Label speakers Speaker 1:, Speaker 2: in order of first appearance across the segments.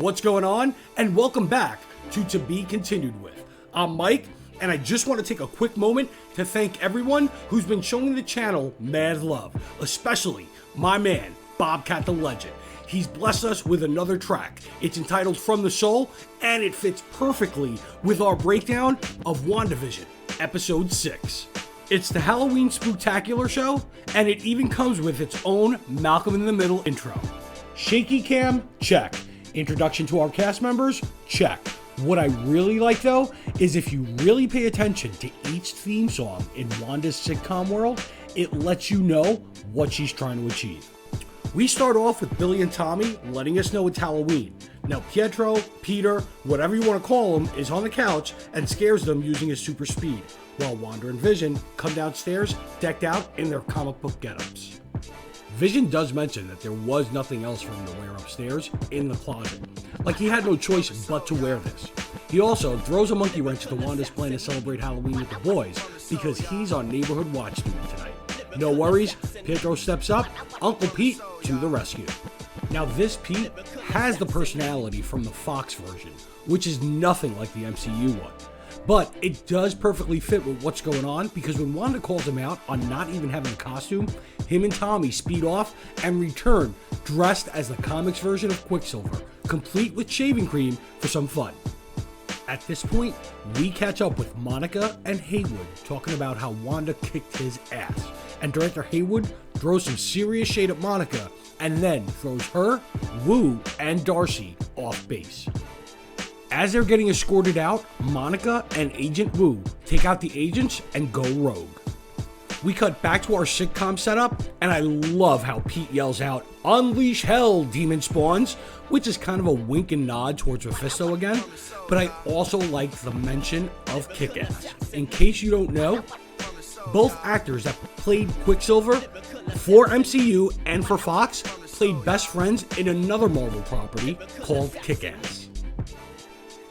Speaker 1: What's going on? And welcome back to Be Continued With. I'm Mike, and I just want to take a quick moment to thank everyone who's been showing the channel mad love, especially my man, BobCatt the Legend. He's blessed us with another track. It's entitled From the Soul, and it fits perfectly with our breakdown of WandaVision, Episode 6. It's the Halloween Spooktacular show, and it even comes with its own Malcolm in the Middle intro. Shaky cam? Check. Introduction to our cast members? Check. What I really like though, is if you really pay attention to each theme song in Wanda's sitcom world, it lets you know what she's trying to achieve. We start off with Billy and Tommy letting us know it's Halloween. Now Pietro, Peter, whatever you want to call him, is on the couch and scares them using his super speed, while Wanda and Vision come downstairs decked out in their comic book getups. Vision does mention that there was nothing else for him to wear upstairs in the closet, like he had no choice but to wear this. He also throws a monkey wrench to Wanda's plan to celebrate Halloween with the boys because he's on neighborhood watch duty tonight. No worries, Pietro steps up, Uncle Pete to the rescue. Now this Pete has the personality from the Fox version, which is nothing like the MCU one. But it does perfectly fit with what's going on because when Wanda calls him out on not even having a costume, him and Tommy speed off and return dressed as the comics version of Quicksilver, complete with shaving cream for some fun. At this point, we catch up with Monica and Haywood talking about how Wanda kicked his ass, and Director Haywood throws some serious shade at Monica and then throws her, Wu, and Darcy off base. As they're getting escorted out, Monica and Agent Wu take out the agents and go rogue. We cut back to our sitcom setup, and I love how Pete yells out, "Unleash hell, demon spawns," which is kind of a wink and nod towards Mephisto again, but I also like the mention of Kick-Ass. In case you don't know, both actors that played Quicksilver for MCU and for Fox played best friends in another Marvel property called Kick-Ass.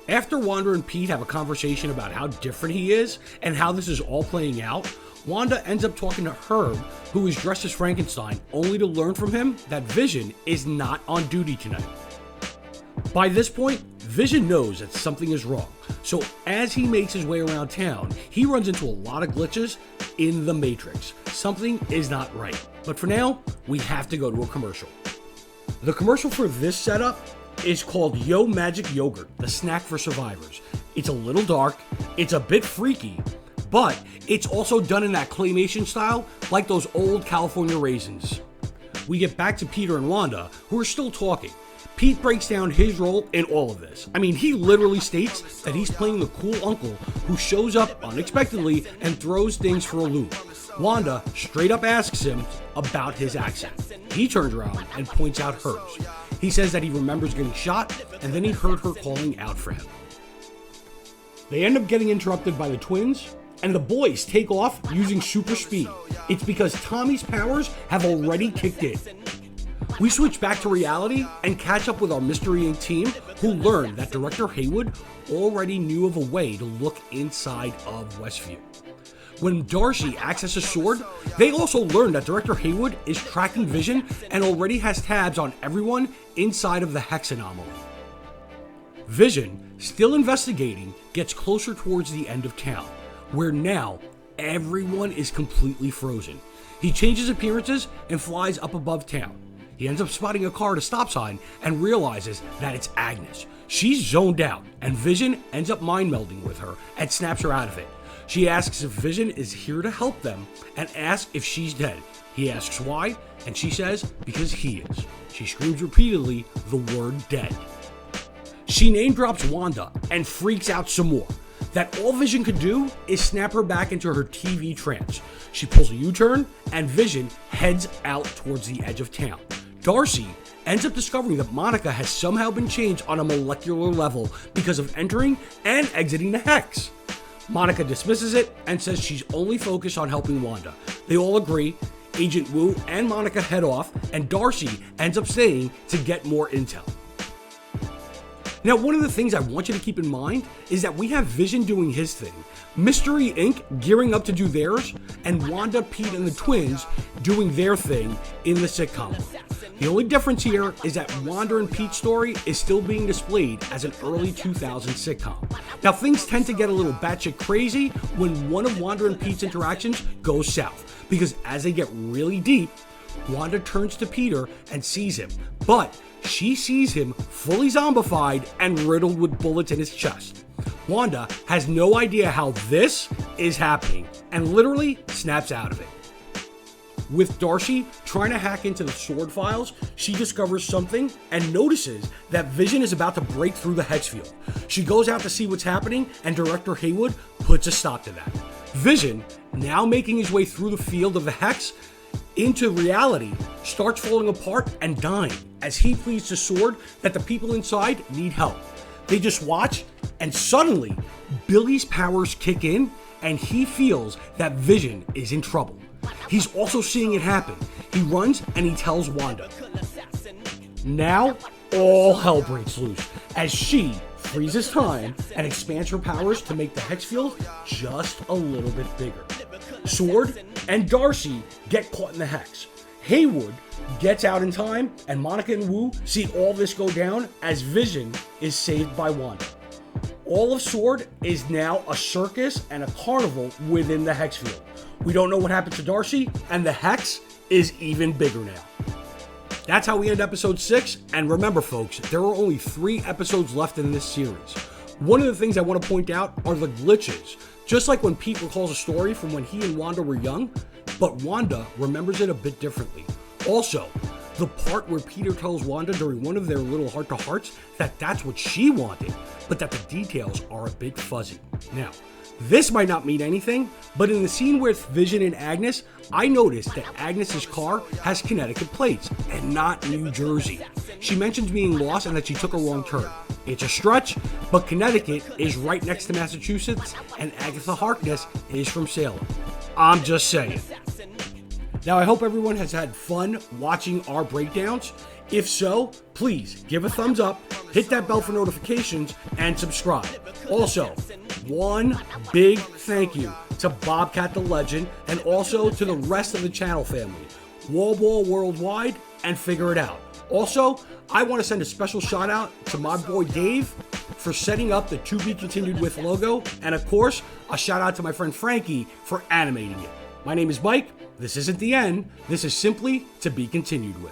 Speaker 1: After Wanda and Pete have a conversation about how different he is and how this is all playing out, Wanda ends up talking to Herb, who is dressed as Frankenstein, only to learn from him that Vision is not on duty tonight. By this point, Vision knows that something is wrong, so as he makes his way around town, he runs into a lot of glitches in the Matrix. Something is not right. But for now, we have to go to a commercial. The commercial for this setup is called Yo Magic Yogurt, the snack for survivors. It's a little dark, it's a bit freaky, but it's also done in that claymation style like those old California raisins. We get back to Peter and Wanda, who are still talking. Pete breaks down his role in all of this. I mean, he literally states that he's playing the cool uncle who shows up unexpectedly and throws things for a loop. Wanda straight up asks him about his accent. He turns around and points out hers. He says that he remembers getting shot, and then he heard her calling out for him. They end up getting interrupted by the twins, and the boys take off using super speed. It's because Tommy's powers have already kicked in. We switch back to reality and catch up with our Mystery Inc. team, who learn that Director Haywood already knew of a way to look inside of Westview. When Darcy accesses Sword, they also learn that Director Haywood is tracking Vision and already has tabs on everyone inside of the Hex anomaly. Vision, still investigating, gets closer towards the end of town, where now everyone is completely frozen. He changes appearances and flies up above town. He ends up spotting a car at a stop sign and realizes that it's Agnes. She's zoned out, and Vision ends up mind melding with her and snaps her out of it. She asks if Vision is here to help them and asks if she's dead. He asks why, and she says because he is. She screams repeatedly the word dead. She name drops Wanda and freaks out some more. That all Vision could do is snap her back into her TV trance. She pulls a U-turn and Vision heads out towards the edge of town. Darcy ends up discovering that Monica has somehow been changed on a molecular level because of entering and exiting the Hex. Monica dismisses it and says she's only focused on helping Wanda. They all agree. Agent Wu and Monica head off, and Darcy ends up staying to get more intel. Now, one of the things I want you to keep in mind is that we have Vision doing his thing, Mystery Inc. gearing up to do theirs, and Wanda, Pete, and the twins doing their thing in the sitcom. The only difference here is that Wanda and Pete's story is still being displayed as an early 2000s sitcom. Now, things tend to get a little batshit crazy when one of Wanda and Pete's interactions goes south, because as they get really deep, Wanda turns to Peter and sees him, but she sees him fully zombified and riddled with bullets in his chest. Wanda has no idea how this is happening and literally snaps out of it. With Darcy trying to hack into the sword files, she discovers something and notices that Vision is about to break through the hex field. She goes out to see what's happening, and Director Haywood puts a stop to that. Vision, now making his way through the field of the hex into reality, starts falling apart and dying as he pleads to Sword that the people inside need help. They just watch, and suddenly Billy's powers kick in and he feels that Vision is in trouble. He's also seeing it happen. He runs and he tells Wanda. Now all hell breaks loose as she freezes time and expands her powers to make the hex field just a little bit bigger. Sword and Darcy get caught in the hex. Haywood gets out in time, and Monica and Wu see all this go down as Vision is saved by Wanda. All of Sword is now a circus and a carnival within the hex field. We don't know what happened to Darcy, and the hex is even bigger now. That's how we end episode 6, and remember folks, there are only 3 episodes left in this series. One of the things I want to point out are the glitches. Just like when Pete recalls a story from when he and Wanda were young, but Wanda remembers it a bit differently. Also, the part where Peter tells Wanda during one of their little heart-to-hearts that that's what she wanted, but that the details are a bit fuzzy. Now, this might not mean anything, but in the scene with Vision and Agnes, I noticed that Agnes's car has Connecticut plates and not New Jersey. She mentions being lost and that she took a wrong turn. It's a stretch, but Connecticut is right next to Massachusetts, and Agatha Harkness is from Salem. I'm just saying. Now, I hope everyone has had fun watching our breakdowns. If so, please give a thumbs up, hit that bell for notifications, and subscribe. Also, one big thank you to BobCatt the Legend, and also to the rest of the channel family, WallBallWORLDWIDE, and Figure It Out. Also, I want to send a special shout out to my boy Dave for setting up the To Be Continued With logo, and of course, a shout out to my friend Frankie for animating it. My name is Mike. This isn't the end. This is simply To Be Continued With.